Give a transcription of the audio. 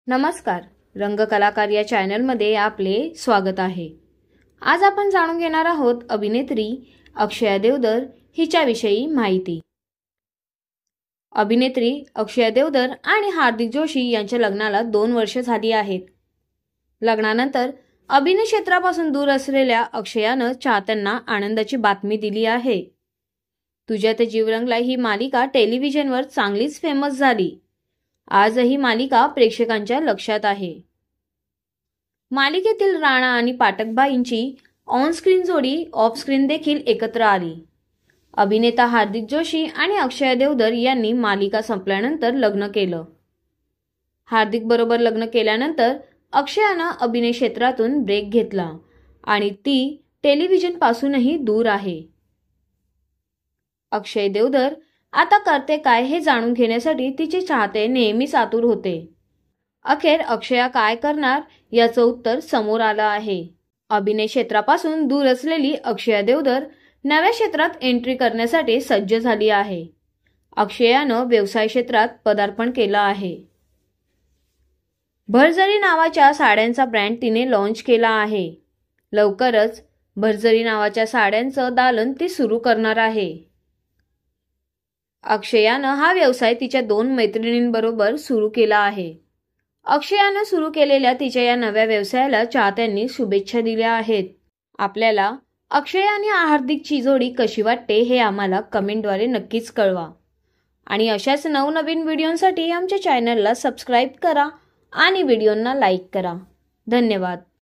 नमस्कार, रंगकलाकार या चॅनलमध्ये आपले स्वागत आहे। आज आपण जाणून घेणार आहोत अभिनेत्री अक्षया देवधर हिच्याविषयी माहिती। अभिनेत्री अक्षया देवधर आणि हार्दिक जोशी यांच्या लग्नाला 2 वर्ष झाली आहेत। लग्नानंतर अभिनय क्षेत्रापासून दूर असलेल्या अक्षयानं चाहत्यांना आनंदाची बातमी दिली आहे। तुझ्यात जीव रंगला ही मालिका टेलिव्हिजनवर चांगलीच फेमस झाली। आजही मालिका प्रेक्षकांच्या लक्षात आहे। मालिकेतील राणा आणि पाठकबाईंची ऑन स्क्रीन जोडी ऑफ स्क्रीन देखील एकत्र आली। अभिनेता हार्दिक जोशी आणि अक्षया देवधर यांनी मालिका संपल्यानंतर लग्न केलं। हार्दिक बरोबर लग्न केल्यानंतर अक्षयानं अभिनय क्षेत्रातून ब्रेक घेतला आणि ती टेलिव्हिजन पासूनही दूर आहे। अक्षय देवधर आता करते काय हे जाणून घेण्यासाठी तिचे चाहते नेहमीच आतुर होते। अखेर अक्षया काय करणार याचं उत्तर समोर आलं आहे। अभिनय क्षेत्रापासून दूर असलेली अक्षया देवधर नव्या क्षेत्रात एंट्री करण्यासाठी सज्ज झाली आहे। अक्षयानं व्यवसाय क्षेत्रात पदार्पण केलं आहे। भरजरी नावाच्या साड्यांचा ब्रँड तिने लॉन्च केला आहे। लवकरच भरजरी नावाच्या साड्यांचं दालन ती सुरू करणार आहे। अक्षयानं हा व्यवसाय तिच्या 2 मैत्रिणींबरोबर सुरू केला आहे। अक्षयानं सुरू केलेल्या तिच्या या नव्या व्यवसायाला चाहत्यांनी शुभेच्छा दिल्या आहेत। आपल्याला अक्षय आणि हार्दिकची जोडी कशी वाटते हे आम्हाला कमेंटद्वारे नक्कीच कळवा आणि अशाच नवनवीन व्हिडिओंसाठी आमच्या चॅनलला सबस्क्राईब करा आणि व्हिडिओंना लाईक करा। धन्यवाद।